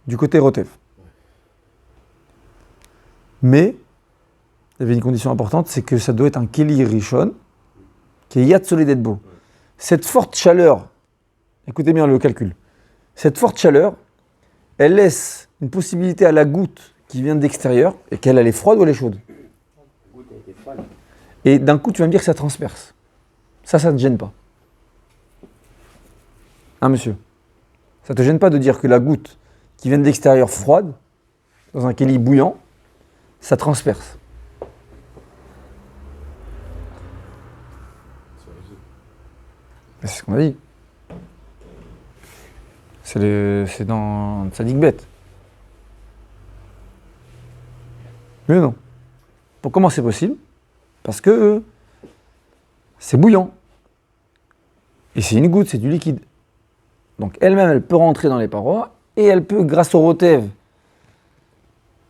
du côté Rotev. Mais, il y avait une condition importante, c'est que ça doit être un Keli Rishon, qui est Yad Soledetbo. Cette forte chaleur, écoutez bien le calcul, cette forte chaleur, elle laisse une possibilité à la goutte qui vient de l'extérieur, et qu'elle est froide ou elle est chaude. Et d'un coup, tu vas me dire que ça transperce. Ça ne te gêne pas. Hein, monsieur? Ça ne te gêne pas de dire que la goutte qui vient de l'extérieur froide, dans un Keli bouillant, ça transperce. C'est ce qu'on a dit. C'est dans Tzadik Bet. Mais non. Comment c'est possible? Parce que c'est bouillant. Et c'est une goutte, c'est du liquide. Donc elle-même, elle peut rentrer dans les parois, et elle peut, grâce au rotev,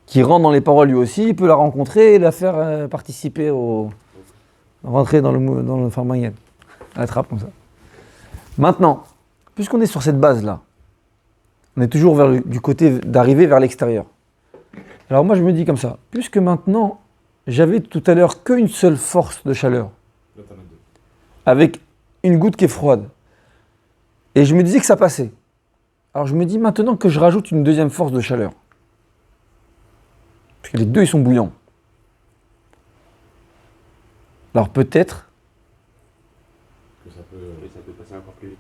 qui rentre dans les parois lui aussi, il peut la rencontrer et la faire participer rentrer dans le Farmayen. Elle attrape comme ça. Maintenant, puisqu'on est sur cette base-là, on est toujours du côté d'arriver vers l'extérieur. Alors moi je me dis comme ça, puisque maintenant, j'avais tout à l'heure qu'une seule force de chaleur, avec une goutte qui est froide, et je me disais que ça passait. Alors je me dis maintenant que je rajoute une deuxième force de chaleur, parce que les deux ils sont bouillants. Alors peut-être que ça peut passer encore plus vite.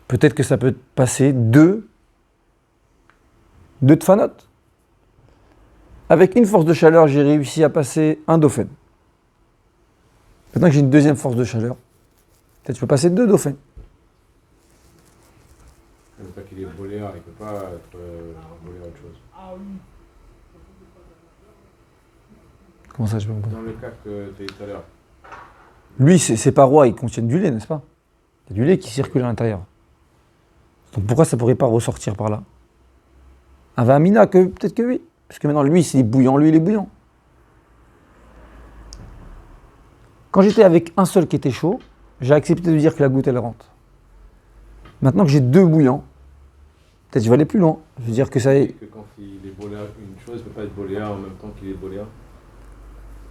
Peut-être que ça peut passer deux tfanot. Avec une force de chaleur, j'ai réussi à passer un dauphin. Maintenant que j'ai une deuxième force de chaleur, peut-être que je peux passer deux dauphins. Il ne veut pas qu'il est boléa, il ne peut pas être boléa autre chose. Comment ça, je peux comprendre? Dans le cas que tu as dit tout à l'heure. Lui, ses parois, ils contiennent du lait, n'est-ce pas? Il y a du lait qui circule à l'intérieur. Donc pourquoi ça ne pourrait pas ressortir par là? Un vamina, peut-être que oui. Parce que maintenant, lui, c'est bouillant, lui, il est bouillant. Quand j'étais avec un seul qui était chaud, j'ai accepté de dire que la goutte, elle rentre. Maintenant que j'ai deux bouillants, peut-être je vais aller plus loin. Je veux dire que ça est... Que quand il est boléa, une chose ne peut pas être boléa en même temps qu'il est boléa.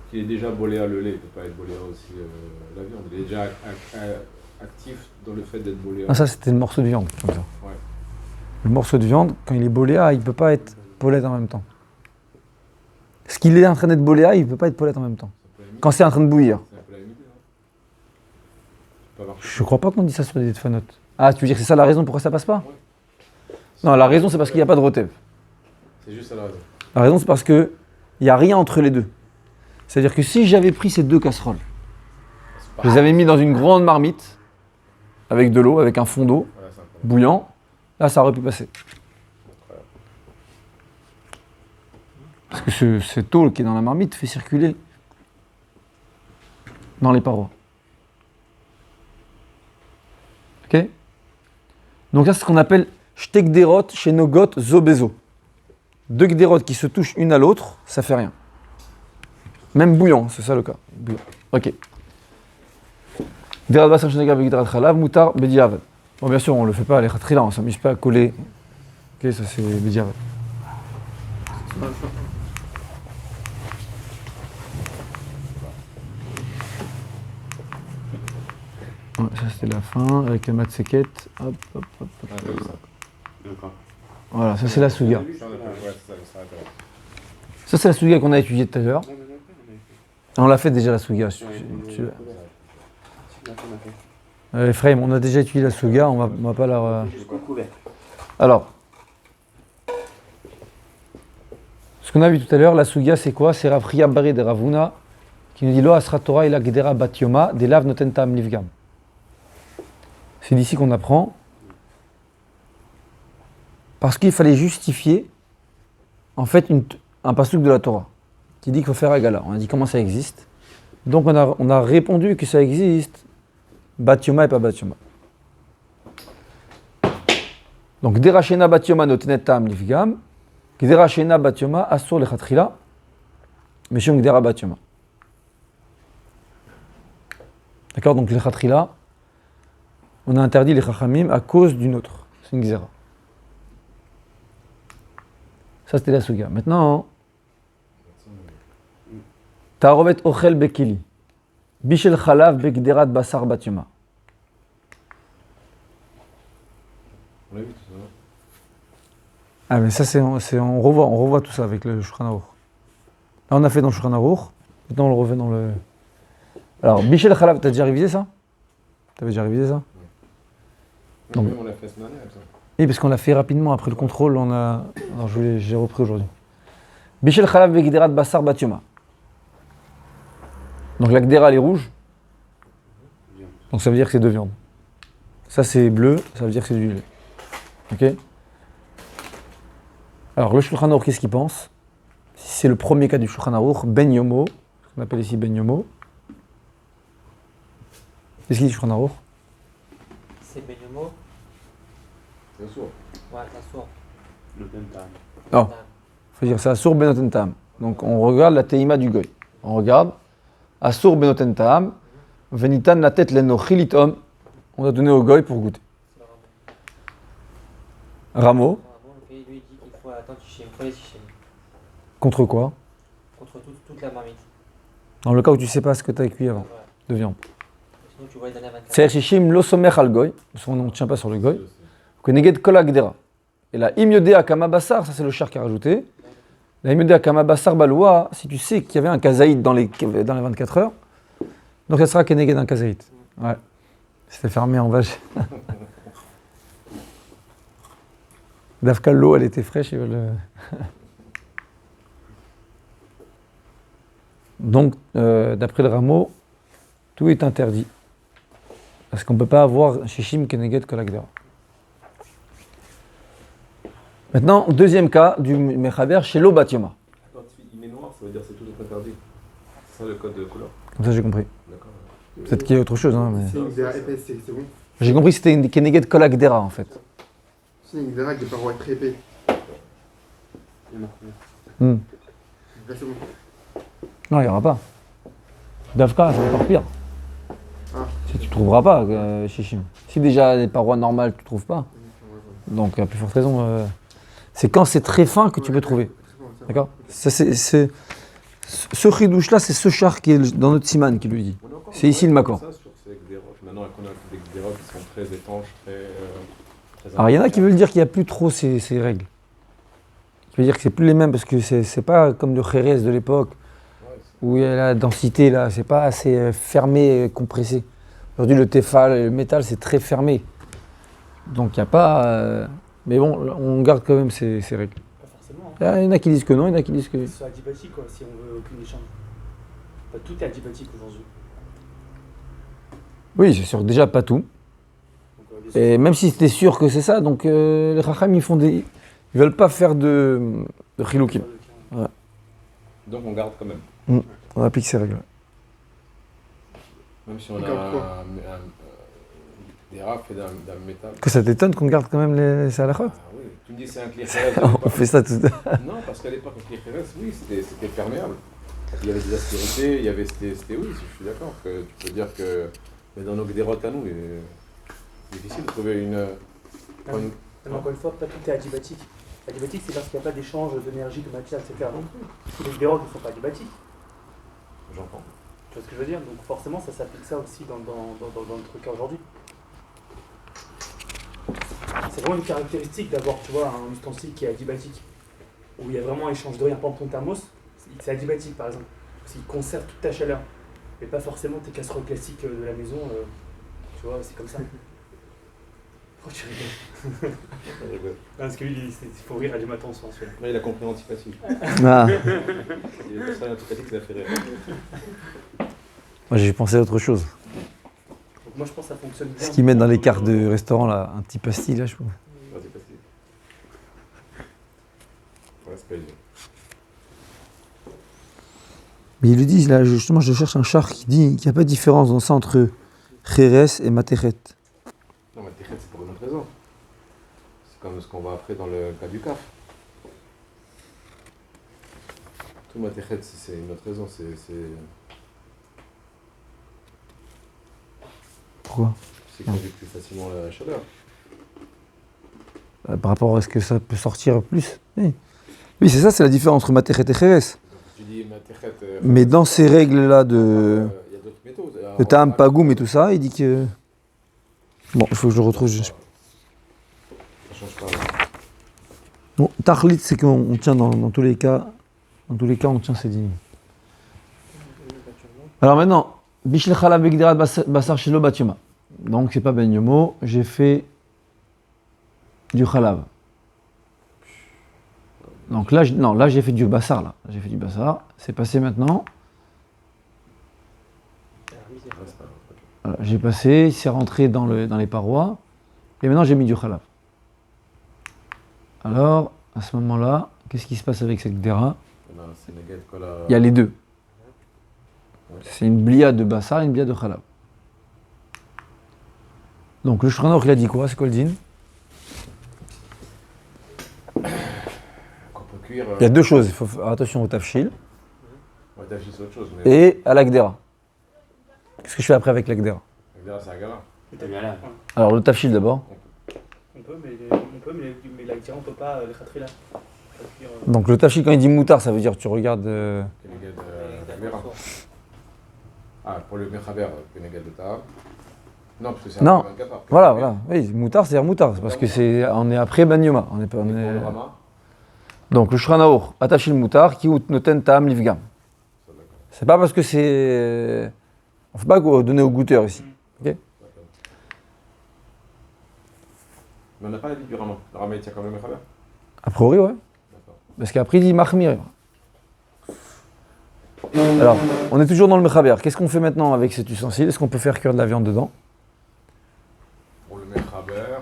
Qu'il est déjà boléa le lait, il ne peut pas être boléa aussi la viande. Il est déjà actif dans le fait d'être boléa. Ah, ça, c'était le morceau de viande, comme ça. Ouais. Le morceau de viande, quand il est boléa, il ne peut pas être polette en même temps. Ce qu'il est en train d'être boléa, il ne peut pas être polette en même temps. Quand c'est en train de bouillir. C'est un peu la limite, hein. Je ne crois pas qu'on dit ça sur des fanotes. Ah, tu veux dire que c'est ça la raison pourquoi ça passe pas? Ouais. Non, la raison, c'est parce qu'il n'y a pas de rotev. C'est juste ça la raison. La raison, c'est parce qu'il n'y a rien entre les deux. C'est-à-dire que si j'avais pris ces deux casseroles, je les avais mis dans une grande marmite, avec de l'eau, avec un fond d'eau, Voilà, bouillant, là, ça aurait pu passer. Parce que cette eau qui est dans la marmite fait circuler dans les parois. Ok? Donc là, c'est ce qu'on appelle shte gderot chez nogot zobezo. Deux gderot qui se touchent une à l'autre, ça fait rien. Même bouillant, c'est ça le cas. Bouillant. Ok. Gderat basar shenegar begidrat chalav, mutar bediavad. Bon, bien sûr, on ne le fait pas à l'echatrila, on ne s'amuse pas à coller. Ok, ça c'est bediavad. Ouais, ça c'était la fin, avec la matseket. Hop, hop, hop, hop. Voilà, ça c'est la souga. Ça c'est la souga qu'on a étudiée tout à l'heure. On l'a fait déjà la souga. Ephraim, on a déjà étudié la souga, on va pas la... Alors, ce qu'on a vu tout à l'heure, la souga c'est quoi? C'est Rav Chia Baré de Ravuna qui nous dit Lo asra Torah ila gedera bat yoma de lav noten ta'am livgam. C'est d'ici qu'on apprend, parce qu'il fallait justifier en fait un pasuk de la Torah qui dit qu'il faut faire Agala. On a dit comment ça existe. Donc on a répondu que ça existe, Bat Yoma et pas Bat Yoma. Donc Derashena Bat Yoma notenet ta'am livgam, Derashena Bat Yoma asur lechatchila, meshum Gdera Bat Yoma. D'accord, donc lechatchila, on a interdit les chachamim à cause d'une autre. C'est une gzera. Ça, c'était la souga. Maintenant, Ta'arovet ochel bekili. Bishel chalav bekderat basar batyuma. On l'a vu tout ça. Ah, mais ça, on revoit tout ça avec le Shulchan Aruch. Là, on a fait dans le Shulchan Aruch. Maintenant, on le refait dans le. Alors, Bishel chalav, t'as déjà révisé ça? T'avais déjà révisé ça? Non, mais on l'a fait la semaine dernière, ça. Oui, parce qu'on l'a fait rapidement après le contrôle. Alors, j'ai repris aujourd'hui. Bishel chalav bekderat basar batyuma. Donc la gdera elle est rouge, donc ça veut dire que c'est deux viandes. Ça c'est bleu, ça veut dire que c'est du lait. Ok? Alors le Shulchan Aruch, qu'est-ce qu'il pense? Si c'est le premier cas du Shulchan Aruch, Ben Yomo, ce qu'on appelle ici Ben Yomo. Qu'est-ce qu'il dit Shulchan Aruch? C'est Ben Yomo. C'est un sourd. Ouais, c'est sourd. Le Bentam. Non, faut dire c'est Asur Benoten Tam. Donc on regarde la Teima du Goy. On regarde Asur Benoten Tam, Venitan la tête leno chilitom. On a donné au Goy pour goûter. C'est le Ramo. Rameau, Lui, il dit qu'il faut attendre Shishim. Il faut les Shishim. contre quoi? Contre toute la marmite. Dans le cas où tu sais pas ce que tu as cuit avant, Ouais. de viande. Sinon, tu vois les dernières 24 C'est Shishim lo somer al Goy, on ne tient pas sur le Goy. Keneged kol agdera. Et la imyodé akama basar, ça c'est le char qui a rajouté. La imyodé akama basar baloua, si tu sais qu'il y avait un kazaïd dans les 24 heures, donc ça sera keneged un kazaïd. Ouais. C'était fermé en vache. Dafka, l'eau elle était fraîche. Donc, d'après le Rameau, tout est interdit. Parce qu'on ne peut pas avoir shishim keneged kol agdera. Maintenant, deuxième cas du Mechaber chez l'Obatyoma. Quand il met noir, ça veut dire que c'est toujours interdit. C'est ça le code de couleur. Comme ça, j'ai compris. D'accord. Peut-être qu'il y a autre chose. Hein, mais... C'est une xéra épaisse, c'est bon. J'ai compris que c'était une Keneged Kol Agdera en fait. C'est une xéra qui est pas droit être très épais. Il y en a combien? Là, c'est bon. Non, il n'y aura pas. Davka, c'est encore pire. Ah. Si tu ne trouveras pas, Shishim. Si déjà les parois normales, tu ne trouves pas. Donc, à plus forte raison, c'est quand c'est très fin que tu peux trouver. D'accord? Ça, ce chidouche-là, c'est ce char qui est dans notre siman qui lui dit. C'est ici le Makor. Ça, sur ces gdérot. Maintenant, on a des gdérot qui sont très étanches, très Alors, il y en a qui veulent dire qu'il n'y a plus trop ces règles. Qui veut dire que c'est plus les mêmes parce que c'est pas comme le Jerez de l'époque où il y a la densité là, c'est pas assez fermé, compressé. Aujourd'hui, le Tefal, le métal, c'est très fermé. Donc, il n'y a pas. Mais bon, on garde quand même ces règles. Pas forcément. Il y en a qui disent que non, il y en a qui disent que. C'est adiabatique, quoi, si on veut aucune échange. Enfin, tout est adiabatique aujourd'hui. Oui, c'est sûr, déjà pas tout. Donc, les Et même si c'était sûr que c'est ça, donc les Chacham, ils veulent pas faire de chiloukim. Donc on garde quand même. On applique ces règles. Même si on a garde quoi des rafles et d'un métal. Que ça t'étonne qu'on garde quand même les halachot? Ah oui, tu me dis c'est un clear Jerez. On fait ça tout. Non, parce qu'à l'époque, le clear Jerez, oui, c'était perméable. Il y avait des aspérités, il y avait. Oui, je suis d'accord. Que tu peux dire que. Mais dans nos gdérotes à nous, c'est difficile de trouver une. Mais encore une fois, pas tout est adiabatique. Adiabatique, c'est parce qu'il n'y a pas d'échange d'énergie, de matière, etc. non plus. Les dérogues ne sont pas adiabatiques. J'entends. Tu vois ce que je veux dire? Donc forcément, ça s'applique ça aussi dans notre cas aujourd'hui. C'est vraiment une caractéristique d'avoir, tu vois, un ustensile qui est adiabatique, où il y a vraiment un échange de rien. Par exemple, ton thermos, c'est adiabatique par exemple, parce qu'il conserve toute ta chaleur, mais pas forcément tes casseroles classiques de la maison, tu vois, c'est comme ça. Oh, tu rigoles. Non, parce que lui, il faut rire à du matin soir, celui-là. Mais il a compris antipathique. Ah. Il est pour ça antipathique, ça l'a fait rire. Moi j'ai pensé à autre chose. Donc moi, je pense que ça fonctionne bien. Ce qu'ils mettent dans les cartes de restaurant là, un petit pastis là, je trouve. Antipathique. Voilà, c'est pas évident. Mais ils le disent là, justement, je cherche un char qui dit qu'il n'y a pas de différence dans ça entre Jerez et Matechet. Non, mais Téchet, c'est pour une autre raison. C'est comme ce qu'on voit après dans le cas du CAF. Tout ma Téchet, c'est une autre raison. C'est Pourquoi? conduit plus facilement la chaleur. Par rapport à ce que ça peut sortir plus. Oui. Oui, c'est ça, c'est la différence entre Matechet et Cheres. Tu dis Matechet. Mais dans ces règles-là de Il y a d'autres méthodes. Tam, Pagoum et tout ça, il dit que. Bon, il faut que je le retrouve. Ça change pas. Bon, Tachlit, c'est qu'on tient dans tous les cas. Dans tous les cas, on tient ces dîmes. Alors maintenant, Bishel Chalab Begderat Basar Shelo Batyoma. Donc c'est pas Ben Yomo, j'ai fait du Chalab. Donc là, là j'ai fait du Bassar. Là. J'ai fait du Bassar. C'est passé maintenant. Voilà, j'ai passé, c'est rentré dans les parois. Et maintenant j'ai mis du Chalab. Alors, à ce moment-là, qu'est-ce qui se passe avec cette Gdera? Il y a les deux. C'est une blia de Bassar et une blia de Chalab. Donc le Shulchan Aruch, il a dit quoi? C'est quoi le din? Il y a deux choses, il faut faire attention au tafshil et à l'agdera. Qu'est-ce que je fais après avec l'agdera? L'agdera, c'est Agala. T'as bien là. Alors le tafshil d'abord. On peut, mais la on peut pas les khatri là. Donc le tafshil, quand il dit moutar, ça veut dire tu regardes. Ah, pour le Mechaber, Kenegad de Taab. Non, parce que c'est Non, après 24 heures. voilà. Oui, moutar, c'est moutar. C'est parce que on est après Ben Yoma. On est pas. Et pour le Rama, Donc le Shulchan Aruch, attachil moutar, qui noten ta'am livgam. ça, d'accord. C'est pas parce que c'est. On ne fait pas donner au goûteur ici. Ok? Mais on n'a pas la vie du Rama. Le Rama, il tient quand même le Mechaber. A priori, ouais. D'accord. Parce qu'après, il dit Mahmir. Alors, on est toujours dans le Mechaber. Qu'est-ce qu'on fait maintenant avec cet ustensile? Est-ce qu'on peut faire cuire de la viande dedans? Pour le Mechaber,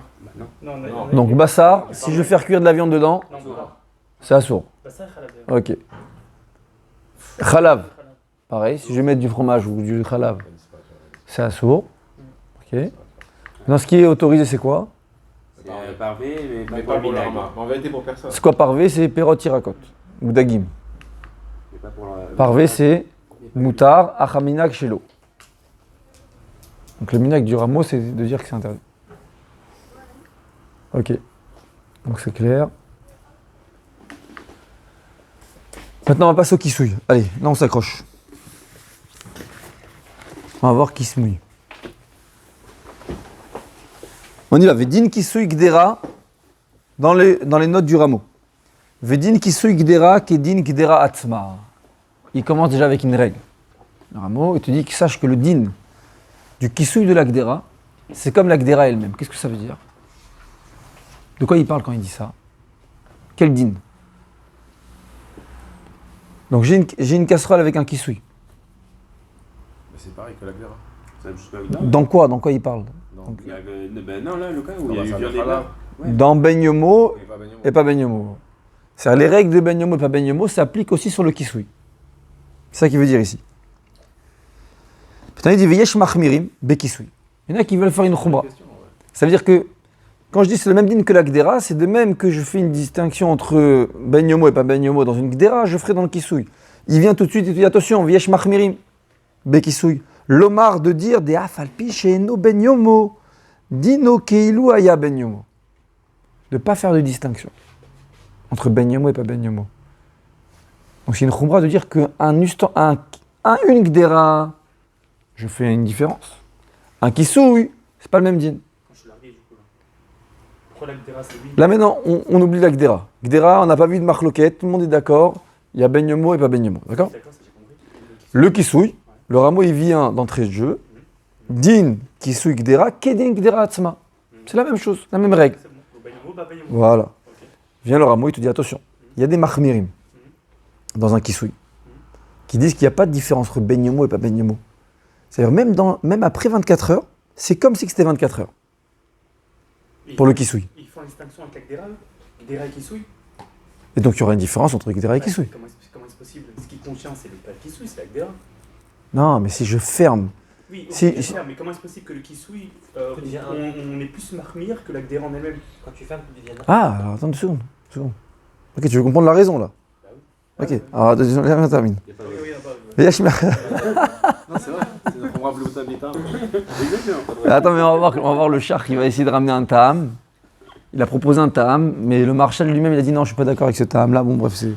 Non. Donc, Bassar, si je veux faire cuire de la viande dedans, Non, c'est assour. Bassar et Khalab. Ok. Khalav, pareil. Si je vais mettre du fromage ou du khalav, c'est assour. Ok. Maintenant, ce qui est autorisé, c'est quoi? C'est parvé, mais pas pour le Rama. En vérité, pour personne. C'est quoi parvé? C'est perot tirakot ou dagim. Mais pas pour la... Parvé, c'est moutar, achaminak, shelo. Donc le minak du rameau, c'est de dire que c'est interdit. Ok. Donc c'est clair. Maintenant, on va passer au kisouille. Allez, là on s'accroche. On va voir qui se mouille. On y va. Vedin kisouille gdera dans les notes du rameau. Vedin kisouille gdera kedin gdera atma. Il commence déjà avec une règle. Le rameau, il te dit que sache que le din du kisouille de la gdera, c'est comme la gdera elle-même. Qu'est-ce que ça veut dire? De quoi il parle quand il dit ça? Quel din? Donc j'ai une casserole avec un kisouille. Mais c'est pareil que la Gdera. Ça me juste pas évident. Dans quoi il parle? Donc, Il y a, ben non, là, le cas où il y a eu ça viande va et là. blanc. Ouais. Dans Ben Yomo il va baigner. et pas Ben Yomo. C'est-à-dire les règles de Ben Yomo et pas Ben Yomo s'appliquent aussi sur le kisouille. C'est ça qu'il veut dire ici. Putain, il dit Veyesh machmirim be kisouille. Il y en a qui veulent faire une khumra. Ça veut dire que quand je dis c'est le même din que la gdera, c'est de même que je fais une distinction entre Ben Yomo et pas Ben Yomo dans une gdera, je ferai dans le kisouille. Il vient tout de suite et il dit attention, Veyesh machmirim be kisouille. L'omar de dire des afalpi she'eno Ben Yomo. Dino keilu aya Ben Yomo. De ne pas faire de distinction entre Ben Yomo et pas Ben Yomo. Donc c'est une khumra de dire qu'une gdera, je fais une différence. Un kisouille, c'est pas le même din. Je suis largué du coup là. Pourquoi la Gdera c'est lui? Là maintenant, on oublie la gdera. Gdera, on n'a pas vu de marloquette, tout le monde est d'accord. Il y a Ben Yomo et pas Ben Yomo, d'accord? D'accord, ça j'ai compris. Le kisouille, le rameau il vient d'entrée de jeu. Din kisouille gdera, kedin gdera atzma. C'est la même chose, la même règle. C'est bon. Bayamo, pas Bayamo. Voilà. Ok. Vient le rameau, il te dit attention, il y a des mahmirim dans un kisouille qui disent qu'il n'y a pas de différence entre Ben Yomo et pas Ben Yomo. C'est-à-dire même après 24 heures, c'est comme si c'était 24 heures pour le kisouille. Ils font la distinction avec la Gdera, Gdera et Kisouille. Et donc il y aura une différence entre gdera et kisouille. Comment est-ce possible? Ce qui contient, c'est pas le Kisouille, c'est la Gdera. Non, mais si je ferme, Oui, Si- bien sûr, mais comment est-ce possible que le Kisouille, Que devient on est plus marmire que la Gdera en elle-même? Quand tu fermes, tu deviens. ah, alors attends 2 secondes. Ok, tu veux comprendre la raison là. Ok, alors on termine. Il y a pas Oui, de... oui, non, pas. Non, c'est vrai. C'est notre brave Louta Bita. Exactement. Attends, mais on va voir le char qui va essayer de ramener un tam. il a proposé un ta'am, mais le marshal lui-même, il a dit non, je suis pas d'accord avec ce ta'am-là. Bon, bref, c'est.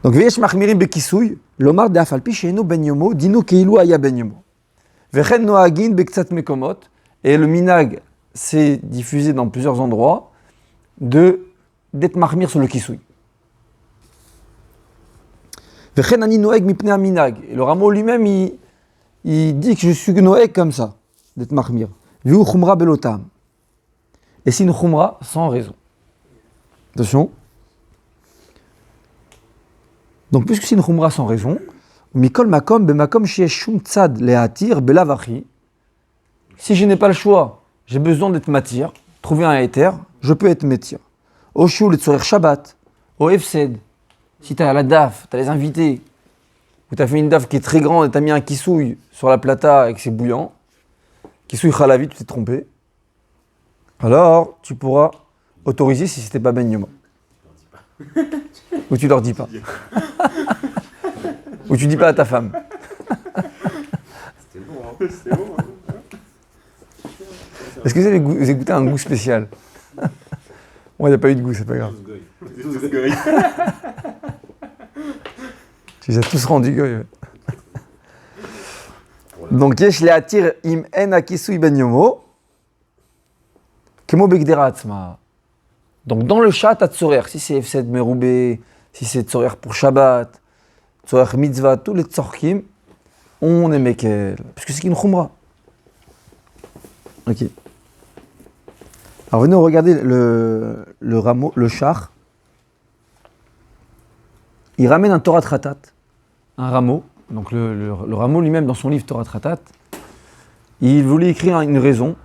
Donc, Veyesh Machmirim Bekisouy, l'Omar de Afalpi, Sheino Ben Yomo, Dino Keilu Aya Ben Yomo. Vechen Noagin Bektsat Mekomot, et le minag s'est diffusé dans plusieurs endroits, d'être Mahmir sur le Kisouy. Vechen Ani Noeg Mipne Minag, et le rameau lui-même, il dit que je suis Noeg comme ça, d'être Mahmir. Vu Khumra Belotam. Et c'est une Khumra sans raison. Attention. Donc, puisque c'est une Khumra sans raison, Mikol Makom, Bemakom Shieshum Tzad Leatir Belavachi. Si je n'ai pas le choix, j'ai besoin d'être matir, trouver un éther, je peux être métir. Au Shul, Tzorer Shabbat, au Efsed. Si tu as la DAF, tu as les invités, ou tu as fait une DAF qui est très grande et tu as mis un kissouille sur la plata et que c'est bouillant, kissouille Khalavi, tu t'es trompé, alors tu pourras autoriser si c'était pas Ben Yoma. Ou tu leur dis pas. Ou tu dis pas à ta femme. C'était bon, hein. C'était bon. Hein. Est-ce que vous avez goûté un goût spécial? Bon, il n'y a pas eu de goût, c'est pas grave. Tous goy. Tu les as tous rendus goy. Ouais. Donc, yesh le'atir im en akisui ben yomo, kemo begdera atzma. Donc, dans le chat, t'as tzorer. Si c'est F7 meroubé, si c'est tzorer pour Shabbat, tzorer mitzvah, tous les tzorkim, on est mekel. Parce que c'est une khumra. Ok. Alors, venez regarder le rameau, le char. Il ramène un Torah Tratat, un rameau. Donc le rameau lui-même, dans son livre Torah Tratat, il voulait écrire une raison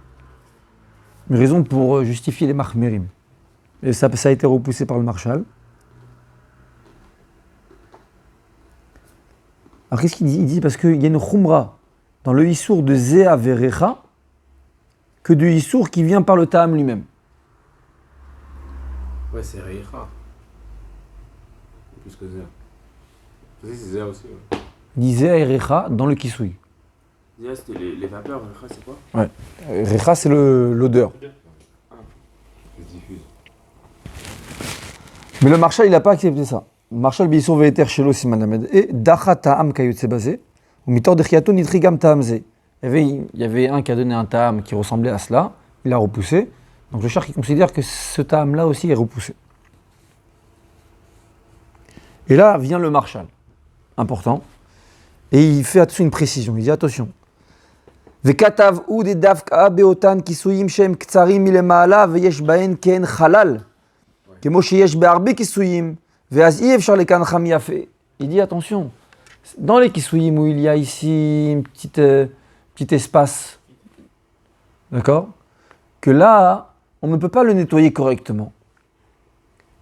pour justifier les Mahmirim. Et ça a été repoussé par le Marshal. Alors qu'est-ce qu'il dit? Il dit parce qu'il y a une khumra dans le Issour de Zéa Verecha que du Issour qui vient par le Ta'am lui-même. Ouais, c'est Reicha. Plus que Zéa. C'est Zéa aussi. Ouais. Il dit Zéa et Recha dans le Kisui. Déjà, c'était les vapeurs, c'est quoi? Ouais. Recha, c'est l'odeur. Je diffuse. Mais le Marshal, il n'a pas accepté ça. Le Marshal Bissour Ve'eter Shelo Siman Lamed. Et Dacha Ta'am Kayotse Basé, ou Mitor Dechiato Nitrigam Ta'amze. Il y avait un qui a donné un Ta'am qui ressemblait à cela, il l'a repoussé. Donc le char qui considère que ce Ta'am-là aussi est repoussé. Et là vient le Marshal, important, et il fait attention une précision, il dit attention. Vekatav ou des davka beotan kisuyim shem ktsarim milemaala veyesh baen ken halal. Kemo sheyesh be'arbe kisuyim ve'az i efshar lekan cham yafe. Il dit attention, dans les kisuyim où il y a ici un petit espace, d'accord, que là, on ne peut pas le nettoyer correctement.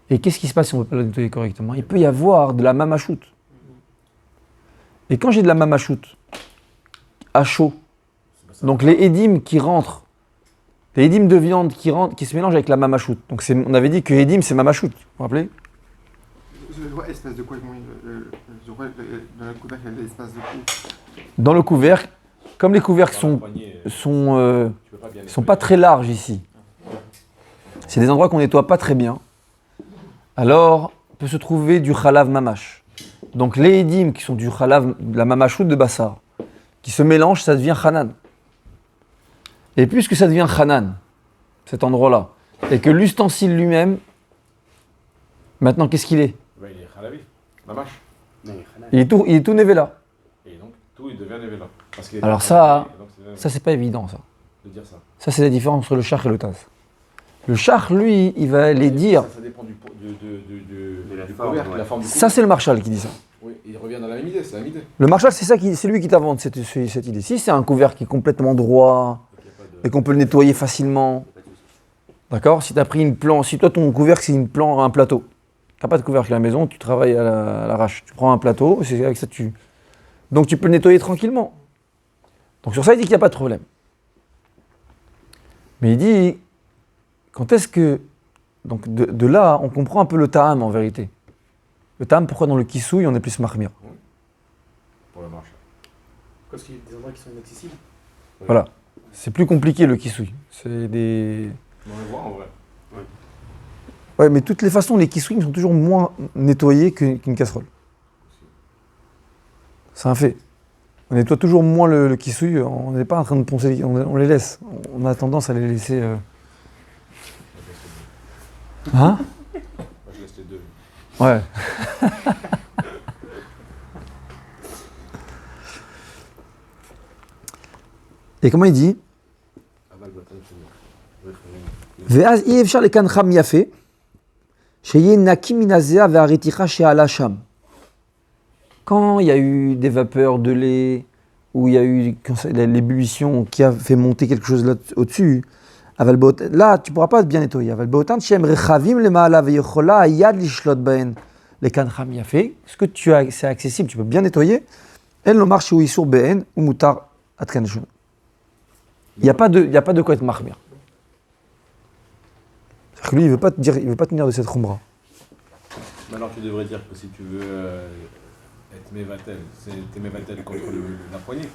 Et qu'est-ce qui se passe si on ne peut pas le nettoyer correctement? Il peut y avoir de la mamachout. Et quand j'ai de la mamachout à chaud, donc les édimes qui rentrent, les édimes de viande qui rentrent, qui se mélangent avec la mamachout. Donc on avait dit que édime c'est mamachout, vous vous rappelez? Je vois espace de quoi je vois dans le couvercle, il y a l'espace de quoi? Dans le couvercle, comme les couvercles sont pas très larges ici, c'est des endroits qu'on nettoie pas très bien, alors peut se trouver du khalav mamash. Donc les édimes qui sont du khalav, de la mamachout de Bassar, qui se mélangent, ça devient khanan. Et puisque ça devient khanan, cet endroit-là, et que l'ustensile lui-même, maintenant qu'est-ce qu'il est? Ouais, il est Khalavi. Mamash. Il est tout nevela. Et donc, tout il devient Nevela. Parce qu'il est Alors dans ça, donc ça c'est pas évident ça. de dire ça. Ça c'est la différence entre le char et le taz. Le char, lui, il va les dire. Ça dépend du la du forme, couvercle, ouais. la forme du Ça c'est le Marshal qui dit ça. Oui, il revient dans la même idée, c'est la même idée. Le Marshal, c'est lui qui t'invente cette idée. Si c'est un couvercle qui est complètement droit Donc, il y a pas de- et qu'on peut le nettoyer facilement, d'accord? Si tu as pris une planche, si toi ton couvercle c'est un plateau, tu n'as pas de couvercle à la maison, tu travailles à l'arrache, tu prends un plateau, c'est avec ça donc tu peux le nettoyer tranquillement. Donc sur ça il dit qu'il n'y a pas de problème. Mais il dit, quand est-ce que, donc de là on comprend un peu le ta'am en vérité. Le ta'am, pourquoi dans le kisouille on est plus mahmir? Pour le marché. Parce qu'il y a des endroits qui sont inaccessibles. Voilà. C'est plus compliqué le kisouille. C'est des... On le voit en vrai. Ouais. Ouais, mais de toutes les façons, les kisouim sont toujours moins nettoyés qu'une casserole. C'est un fait. On nettoie toujours moins le kissouille, on n'est pas en train de poncer, on les laisse. On a tendance à les laisser. Hein? Moi, je laisse les deux. Ouais. Et comment il dit? Aval batan sheni. ואז אי אפשר לקנחם יפה, שיהיה נקי מן הזיעה והרתיחה שעלה שם. Quand il y a eu des vapeurs de lait, ou il y a eu l'ébullition qui a fait monter quelque chose là au-dessus, là tu ne pourras pas bien nettoyer. אבל באותן שהם רחבים למעלה ויכולה היד לשלוט בהן לקנחם יפה, ce que c'est accessible, tu peux bien nettoyer, אין לומר שהוא איסור בהן ומותר עד כאן לשון. Il n'y a pas de quoi être mahmir. C'est-à-dire que lui, il veut pas tenir de cette khumra. Mais alors tu devrais dire que si tu veux être mévatel, t'es mévatel contre la poignée.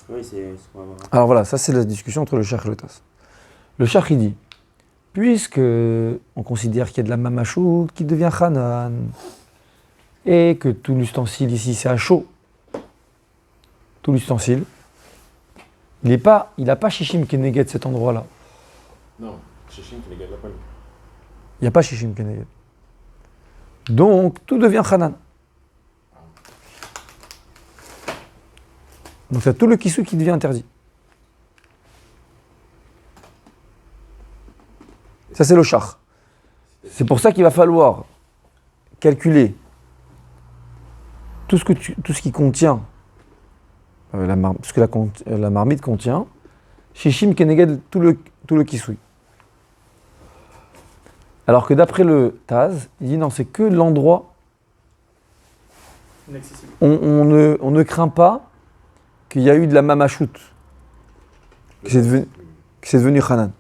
Oui, c'est ce qu'on va voir. Alors voilà, ça c'est la discussion entre le Shach et le Tas. Le Shach il dit, puisque on considère qu'il y a de la mamachou qui devient Hanan, et que tout l'ustensile ici c'est à chaud, tout l'ustensile, il n'a pas Shishim Keneged cet endroit-là. Non, Shishim qui les la poignée. Il n'y a pas Shishim Keneged. Donc tout devient Hanan. Donc c'est tout le kissou qui devient interdit. Ça c'est le Shach. C'est pour ça qu'il va falloir calculer tout ce qui contient, ce que la marmite contient, Shishim Keneged tout le kissouï. Alors que d'après le Taz, il dit non, c'est que l'endroit, Inaccessible. on ne craint pas qu'il y a eu de la mamachout, que c'est devenu Hanan.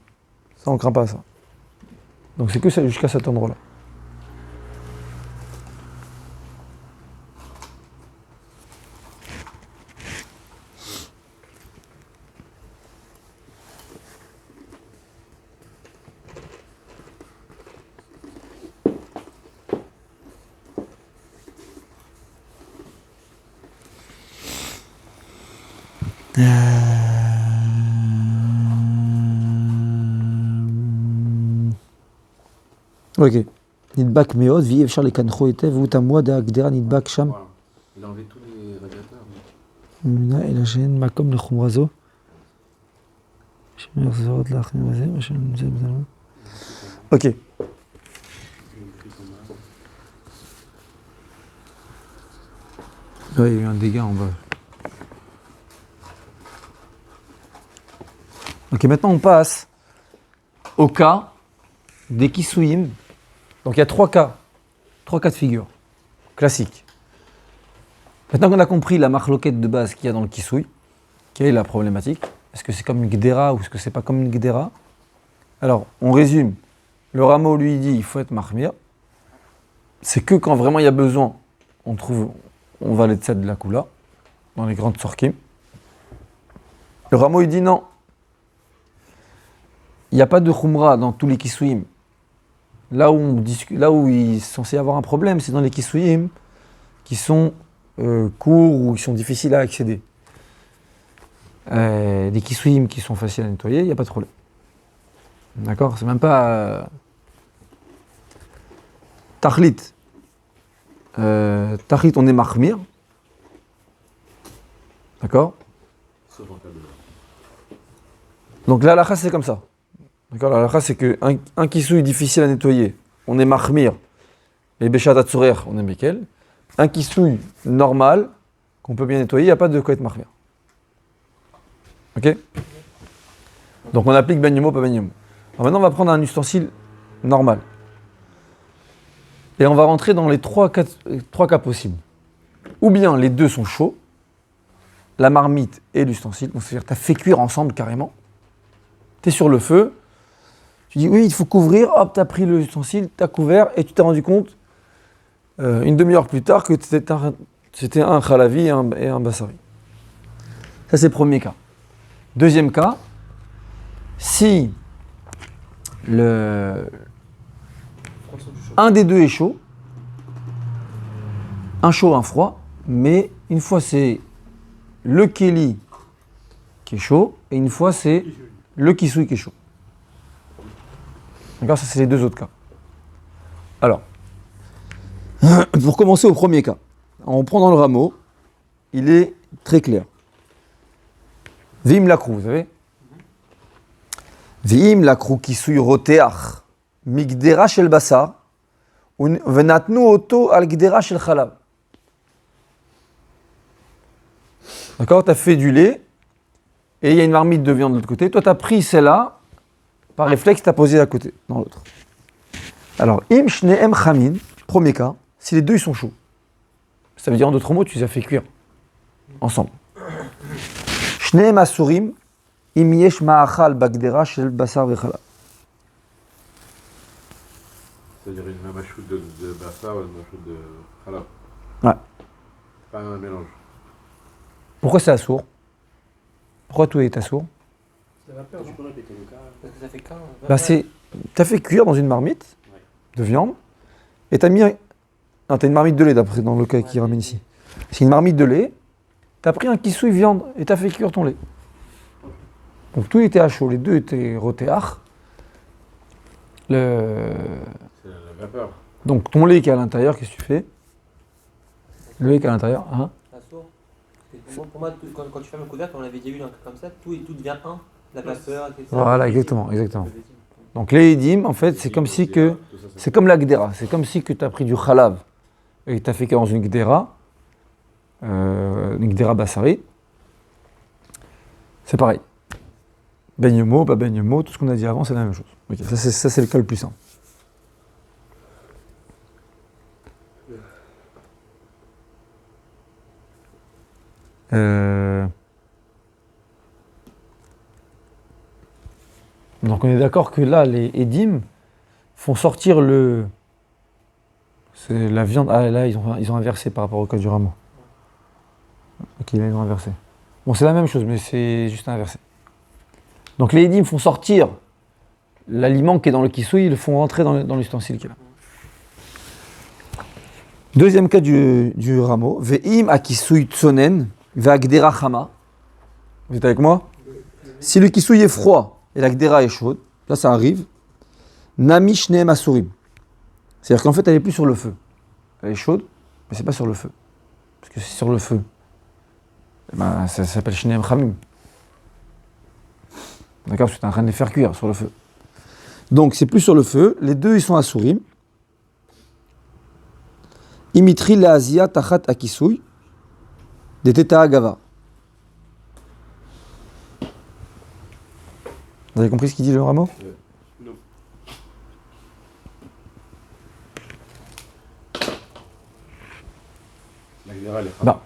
Ça on ne craint pas ça. Donc c'est que ça, jusqu'à cet endroit-là. Ok. Nidbak meod, vi efshar le kancho etev, ou tamoua da agdera nidbak sham. Voilà. Il a enlevé tous les radiateurs. Muna et la chaîne, makom le khumrazo. Ok. Ouais, il y a eu un dégât en bas. Ok, maintenant on passe au cas des kissouim. Donc il y a trois cas de figure, classiques. Maintenant qu'on a compris la marloquette de base qu'il y a dans le kissoui, quelle est la problématique? Est-ce que c'est comme une gdera ou est-ce que c'est pas comme une gdera? Alors, on résume. Le Rameau lui dit il faut être mahmir. C'est que quand vraiment il y a besoin, on va les tzad de la koula, dans les grandes sorkim. Le Rameau il dit non. Il n'y a pas de khumra dans tous les kissouim. Là où il est censé y avoir un problème, c'est dans les kissouim qui sont courts ou qui sont difficiles à accéder. Les kissouim qui sont faciles à nettoyer, il n'y a pas de problème. D'accord? C'est même pas Tachlit. Tachlit, on est mahmir. D'accord? Sauf en cas de. Donc là, la halakha, c'est comme ça. D'accord? La halakha, c'est qu'un kissouille difficile à nettoyer, on est mahmir. Et béchat atzurer, on est mekel. Un kissouille normal, qu'on peut bien nettoyer, il n'y a pas de quoi être mahmir. Ok? Donc on applique ben yomo, pas ben yomo. Alors maintenant, on va prendre un ustensile normal. Et on va rentrer dans les trois cas possibles. Ou bien les deux sont chauds, la marmite et l'ustensile, donc c'est-à-dire que tu as fait cuire ensemble carrément. Tu es sur le feu, tu dis oui, il faut couvrir, hop, tu as pris l'ustensile, tu as couvert et tu t'es rendu compte, une demi-heure plus tard, que c'était un khalavi et un bassari. Ça, c'est le premier cas. Deuxième cas, si un des deux est chaud, un chaud, un froid, mais une fois c'est le kéli qui est chaud, et une fois c'est le kisui qui est chaud. D'accord, ça c'est les deux autres cas. Alors, pour commencer au premier cas, on prend dans le rameau, il est très clair. Vim lakrou, vous savez? Vim lakrou kisui roteach, migdera shel basar, venatnu oto al gdera shel chalav. D'accord, tu as fait du lait, et il y a une marmite de viande de l'autre côté. Toi, tu as pris celle-là, par réflexe, tu as posé à côté, dans l'autre. Alors, im shneem chamin, premier cas, si les deux ils sont chauds. Ça veut dire en d'autres mots, tu les as fait cuire ensemble. Shneem asurim, im yesh ma'achal bagdera shel basar vechalav. C'est-à-dire une même achoute de bassa ou une même achoute de halab. Ouais. Pas un mélange. Pourquoi c'est assourd? Pourquoi tout est assourd? Ça va perdre. Tu peux répéter le cas? Parce que ça fait quand Bah t'as fait cuire dans une marmite de viande et t'as mis... Non, t'as une marmite de lait d'après dans le cas qui ramène ici. C'est une marmite de lait, t'as pris un kisui viande et t'as fait cuire ton lait. Donc tout était à chaud, les deux étaient rotéach. C'est la vapeur. Donc ton lait qui est à l'intérieur, qu'est-ce que tu fais? Le lait qui est à l'intérieur, hein? Ça sourd. Pour moi, quand tu fermes le couvercle, on l'avait déjà eu dans un truc comme ça, tout devient un. La vapeur, etc. Voilà, exactement. Donc les édim, en fait, c'est comme si que... C'est comme la gdera, c'est comme si que tu as pris du khalav et tu as fait dans une gdera bassari. C'est pareil. Beignement, pas beignement, tout ce qu'on a dit avant, c'est la même chose. Okay, ça c'est le cas le plus simple. Donc on est d'accord que là, les édim font sortir c'est la viande. Ah là, ils ont inversé par rapport au cas du rameau. Ok, là, ils ont inversé. Bon, c'est la même chose, mais c'est juste inversé. Donc les édim font sortir l'aliment qui est dans le kisui, ils le font rentrer dans l'ustensile qui est là. Deuxième cas du rameau. Ve'im akisui tsonen ve'agdera chama. Vous êtes avec moi? Si le kisui est froid et la gdera est chaude, là ça arrive. Nami shneem asurim. C'est-à-dire qu'en fait elle est plus sur le feu. Elle est chaude, mais c'est pas sur le feu. Parce que c'est sur le feu. Ben, ça s'appelle shneem chamim. D'accord? Parce que tu es en train de les faire cuire sur le feu. Donc c'est plus sur le feu. Les deux ils sont asurim. Imitri la azia tachat akisui de teta agava. Vous avez compris ce qu'il dit le rameau? Non. La gdera, elle est Bah,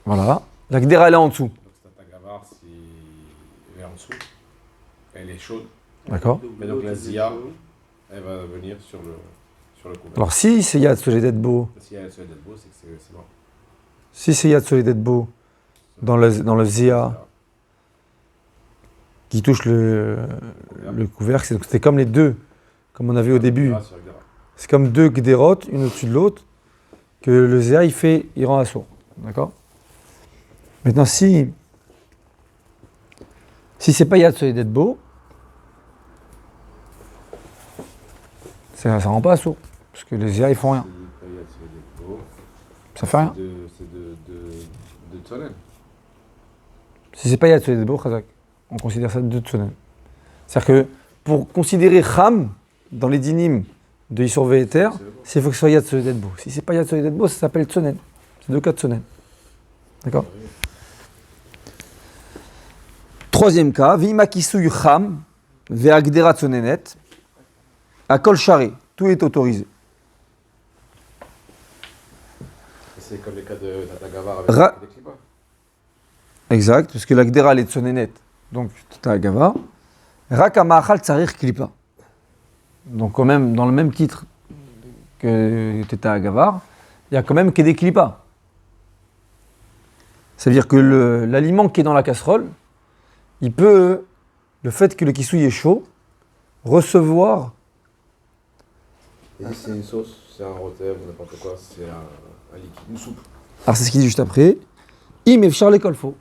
voilà. La gdera elle est en dessous. Donc c'est un tagavar, si elle est en dessous, elle est chaude. D'accord. Mais donc la zia, elle va venir sur le couvercle. Alors si c'est Yad Soledetbo, Si elle est sur d'être beau, c'est que c'est bon. si c'est Yad Soledetbo dans le zia qui touche le couvercle, c'est comme les deux, comme on avait au début. Gdera sur la gdera. C'est comme deux gderot, une au-dessus de l'autre, que le zia il rend assourd. D'accord? Maintenant si c'est pas Yad Soledetbo, ça rend pas assourd. Parce que les zia ils font rien. Ça fait rien. C'est de tsonen. Si c'est pas Yad Soledetbo, Chazak, on considère ça de tsonen. C'est-à-dire que pour considérer Cham dans les dinim de Yisur Ve'eter, il faut que ce soit Yad Soledetbo. Si c'est pas Yad Soledetbo, ça s'appelle tsonen. C'est deux cas de tsonen. D'accord? Troisième cas, Vima Kisuy Cham Ve'agdera tsonenet Akol Shari. Tout est autorisé. C'est comme les cas de Tatagavar avec Ra- des clipas. Exact, parce que la gdera elle est tsonenet. Donc, t'as agava. Raka ma'achal tsarir klipa. Donc, quand même, dans le même titre que Teta Agavar, il y a quand même que des klipas. C'est-à-dire que l'aliment qui est dans la casserole, il peut, le fait que le kisui est chaud, recevoir Et si c'est une sauce, c'est un rotem ou n'importe quoi, c'est un liquide, une soupe. Alors c'est ce qu'il dit juste après. Im efchar l'école faux.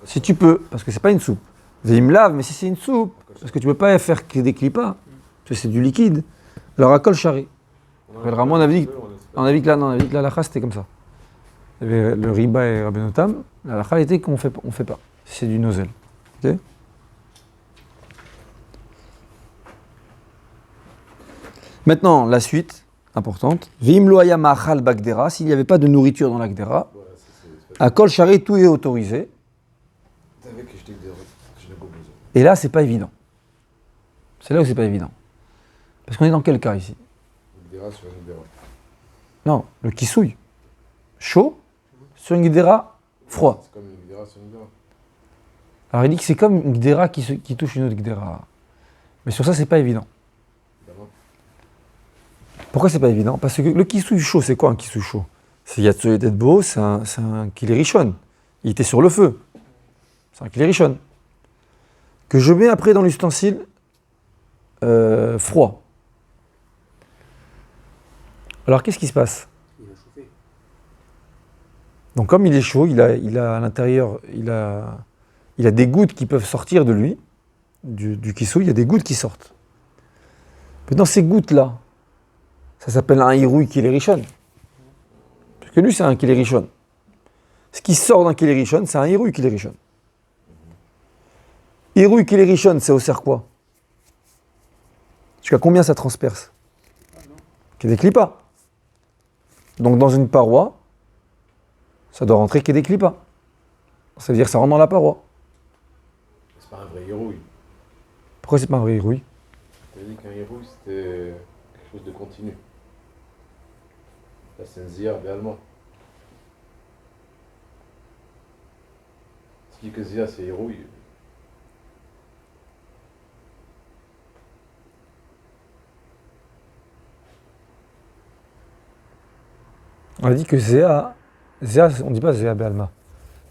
Si tu peux, parce que c'est pas une soupe. Il me lave, mais si c'est une soupe, parce que tu peux pas faire que des clipas, parce que c'est du liquide. Alors à kol charé. Vraiment, on avait dit que la lacha c'était comme ça. Il y avait le riba et Rabbenotam. La lacha était qu'on fait pas. C'est du nozel. Ok. Maintenant, la suite, importante. Vim lo haya ma'achal bagdera, s'il n'y avait pas de nourriture dans la gdera, à kol charé, tout est autorisé. Et là, c'est pas évident. C'est là où c'est pas évident. Parce qu'on est dans quel cas ici? Non, le kisouille. Chaud sur une gdera froid. C'est comme une gdera sur une gdera. Alors il dit que c'est comme une gdera qui touche une autre gdera. Mais sur ça, c'est pas évident. Pourquoi c'est pas évident? Parce que le kisouille chaud, c'est quoi un kisouille chaud? C'est Yatsoye Tetbo, c'est un kilerichon. Il était sur le feu. C'est un kilerichon. Que je mets après dans l'ustensile froid. Alors qu'est-ce qui se passe? Il a chauffé. Donc comme il est chaud, il a à l'intérieur, il a des gouttes qui peuvent sortir de lui, du kissou, il y a des gouttes qui sortent. Mais dans ces gouttes-là, ça s'appelle un hirouille kilerichon. Parce que lui, c'est un kilerichon. Ce qui sort d'un kilerichon, c'est un hirouille kilerichon. Hirouille kilerichon, c'est au cerf quoi? Jusqu'à combien ça transperce? Qu'il y ait des clipas. Donc dans une paroi, ça doit rentrer qu'il y ait des clipas. Ça veut dire que ça rentre dans la paroi. C'est pas un vrai hérouille. Pourquoi c'est pas un vrai hirouille? Tu as dit qu'un hérouille c'était quelque chose de continu. Là c'est un ziyar allemand. Ce qui dit que ziyar c'est hérouille. On a dit que Zéa, on ne dit pas Zéa Béalma.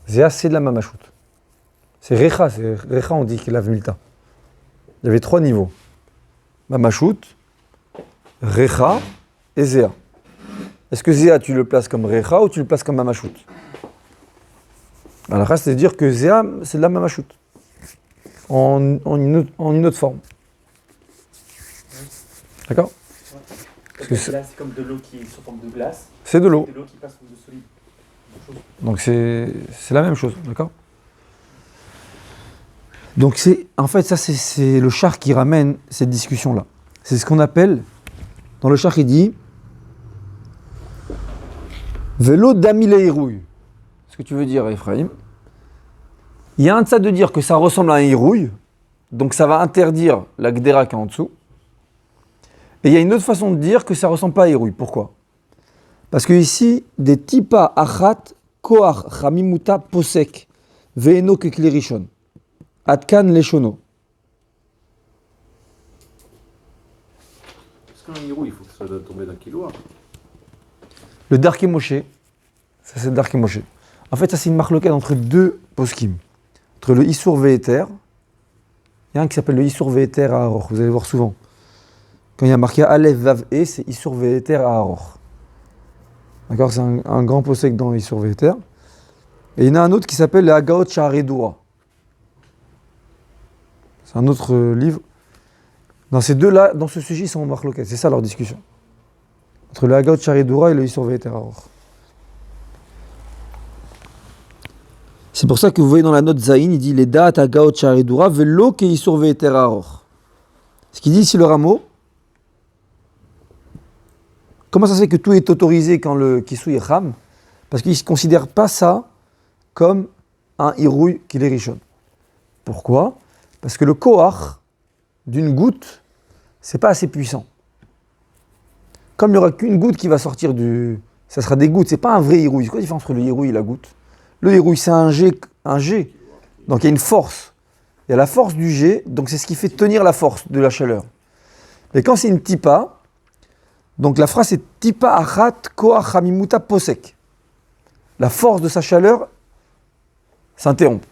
Zéa, c'est de la mamachout. C'est Recha, on dit qu'il lave Milta. Il y avait 3 niveaux. Mamachout, Recha et Zéa. Est-ce que Zéa, tu le places comme Recha ou tu le places comme mamachout? Alors, c'est dire que Zéa, c'est de la mamachout. En une autre forme. D'accord? Parce que là, c'est comme de l'eau qui est sous forme de glace. C'est de l'eau. De l'eau qui passe sous de solide. Donc c'est la même chose, d'accord? Donc en fait, ça c'est le char qui ramène cette discussion-là. C'est ce qu'on appelle, dans le char il dit, vélo d'amileirouille. Ce que tu veux dire, Ephraim? Il y a un de ça de dire que ça ressemble à un hirouille, donc ça va interdire la gdera qui est en dessous. Et il y a une autre façon de dire que ça ne ressemble pas à hirouille. Pourquoi? Parce que ici, des tipa achat koach chamimuta posek veeno keklerishon atkan leshono. Parce qu'un héros, il faut que ça doit tomber d'un kilo. Le Darke Moshe, ça c'est le Darke Moshe. En fait, ça c'est une marloquette entre 2 poskim. Entre le Issour Ve'eter, il y a un qui s'appelle le Issour Ve'eter à Aroch, vous allez voir souvent. Quand il y a marqué Aleph Vav E, c'est Issour Ve'eter à Aroch. D'accord, c'est un grand posek dans Issour Ve'eter. Et il y en a un autre qui s'appelle le Hagaot Sha'aredoura. C'est un autre livre. Dans ces deux-là, dans ce sujet, ils sont en marloquette. C'est ça leur discussion. Entre le Hagaot Sha'aredoura et le Issour Ve'eter à Aroch. C'est pour ça que vous voyez dans la note Zayin, il dit les dates Hagaot Sha'aredoura velo ke Issour Ve'eter à Aroch. Ce qu'il dit ici le rameau. Comment ça se fait que tout est autorisé quand le kissou est cham? Parce qu'il ne considère pas ça comme un hirouille qu'il est richon. Pourquoi? Parce que le koach d'une goutte, c'est pas assez puissant. Comme il n'y aura qu'une goutte qui va sortir ça sera des gouttes, c'est pas un vrai hirouille. C'est quoi la différence entre le hirouille et la goutte? Le hirouille, c'est un jet. Donc il y a une force. Il y a la force du jet, donc c'est ce qui fait tenir la force de la chaleur. Mais quand c'est une tipa, donc la phrase c'est tipa achat koach hamimuta posek. La force de sa chaleur s'interrompt.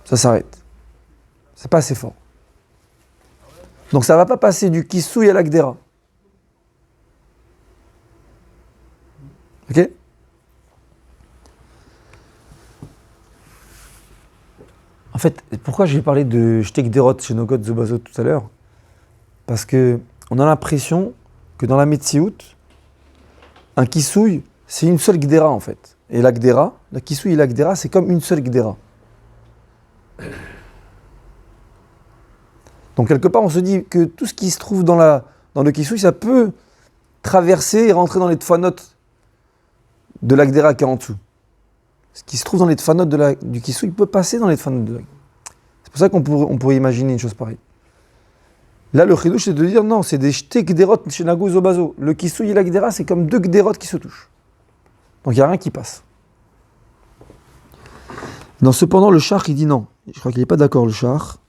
Ça s'arrête. C'est pas assez fort. Donc ça ne va pas passer du kissouille à la gdera. Ok? En fait, pourquoi j'ai parlé de Shtek Derot chez Nogot Zobazo tout à l'heure? Parce que on a l'impression que dans la Metsiout, un Kisouy, c'est une seule Gdera en fait. Et la Gdera, la Kisouy et la Gdera, c'est comme une seule Gdera. Donc quelque part, on se dit que tout ce qui se trouve dans le Kisouy, ça peut traverser et rentrer dans les Tfanot de la Gdera qui est en dessous. Ce qui se trouve dans les Tfanot du Kisouy peut passer dans les Tfanot de la Gdera. C'est pour ça qu'on pourrait imaginer une chose pareille. Là, le chidouche, c'est de dire non, c'est des Shtek Gderot chez Nagou Zobazo. Le Kisouy et la Gdera, c'est comme deux Gderot qui se touchent. Donc il n'y a rien qui passe. Non, cependant, le char, il dit non. Je crois qu'il n'est pas d'accord, le char.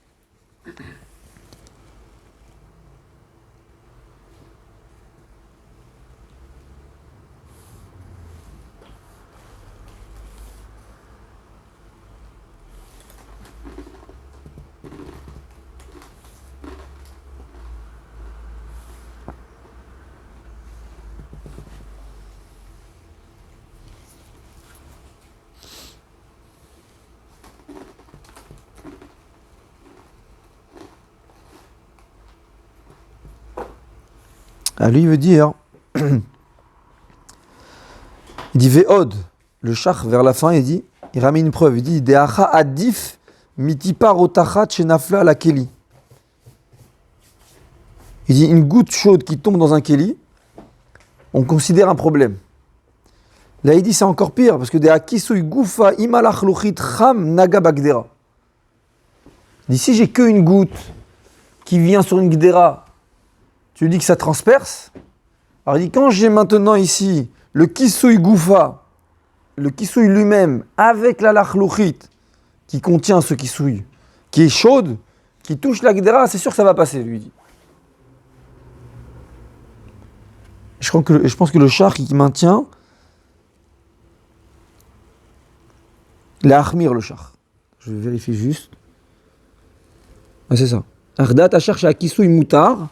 Ah, lui, il veut dire, il dit Ve'od, le char vers la fin, il ramène une preuve, il dit De'acha adif mitipa rotachat shenafla la keli. Il dit une goutte chaude qui tombe dans un keli, on considère un problème. Là, il dit c'est encore pire, parce que De'akisui gufa imalach luchit cham naga bagdera. Il dit si j'ai qu'une goutte qui vient sur une gdera, tu dis que ça transperce. Alors il dit, quand j'ai maintenant ici le kisouy goufa, le kisouy lui-même, avec la lachlouchit qui contient ce kisouy, qui est chaude, qui touche la gdera, c'est sûr que ça va passer, lui dit. Je pense que le char qui maintient, il a achmir le char. Je vais vérifier juste. Ah, c'est ça. Ardat a cherché à kisouy moutar.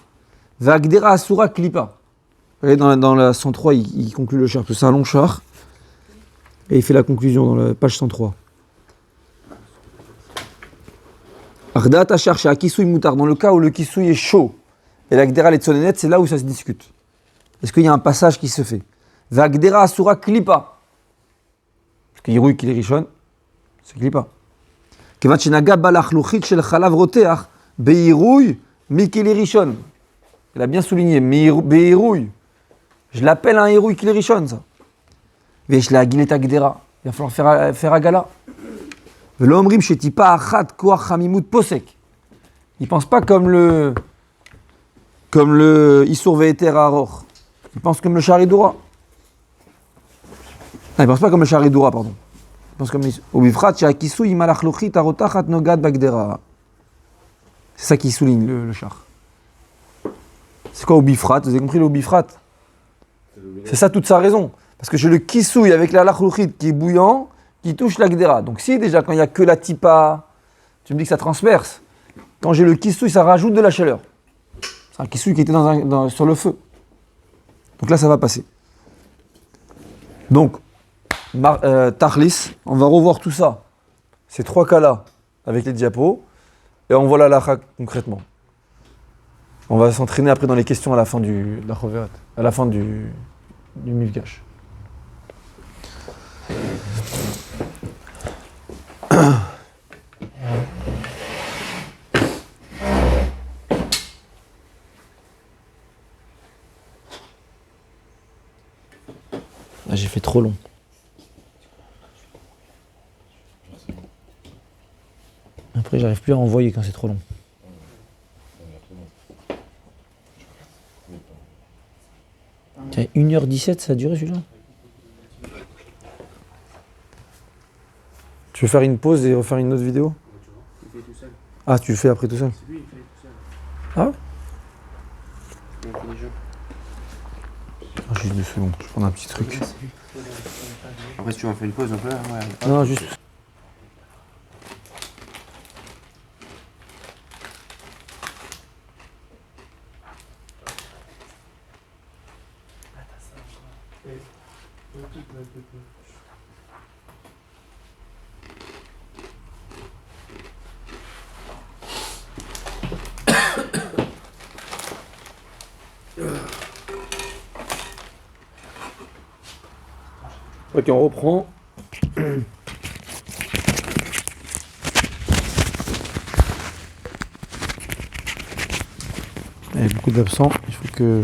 Vagdera Asura Klipa. Dans la 103, il conclut le char, parce que c'est un long char. Et il fait la conclusion dans la page 103. Ardat a cherché à Kisui Moutar, dans le cas où le Kisui est chaud, et la Gdera est sonnénette, c'est là où ça se discute. Est-ce qu'il y a un passage qui se fait? Vagdera Asura Klipa. Parce que Yirouy qui est richon, c'est Klipa. Kevachinaga Balach Luchik Shel Chalav Roteach, Beirouy Mikeli Rishon. Il a bien souligné, Beirouy. Je l'appelle un hérouille qui est richon, ça. Vesh la Gileta Gdera. Il va falloir faire agala. Velomrim shetipa achat koach hamimut posek. Il pense pas comme le Issour Ve'eter Aror. Il pense comme le Charidoura. Non, il pense pas comme le Charidoura, pardon. Il pense comme au bifrat shakisu imalach lochit arotachat nogad bagdera. C'est ça qui souligne le char. C'est quoi au bifrat? Vous avez compris le bifrat? C'est ça toute sa raison. Parce que j'ai le kisouille avec la lachlouchit qui est bouillant, qui touche la gdera. Donc si déjà quand il n'y a que la tipa, tu me dis que ça transperce. Quand j'ai le kisouille, ça rajoute de la chaleur. C'est un kisouille qui était sur le feu. Donc là, ça va passer. Donc, Tachlis, on va revoir tout ça. Ces trois cas-là avec les diapos. Et on voit la lacha concrètement. On va s'entraîner après dans les questions à la fin du Mifgash. Ah, j'ai fait trop long. Après, j'arrive plus à envoyer quand c'est trop long. Tiens, 1h17, ça a duré celui-là? Tu veux faire une pause et refaire une autre vidéo? Il fait tout seul. Ah, tu le fais après tout seul? C'est lui, il fait tout seul. Ah ouais? Il fait les jeux. Ah, juste 2 secondes, je vais prendre un petit truc. Après, si tu vas faire une pause, on peut. Ouais. Non, juste. Ok, on reprend. Il y a beaucoup d'absents, il faut que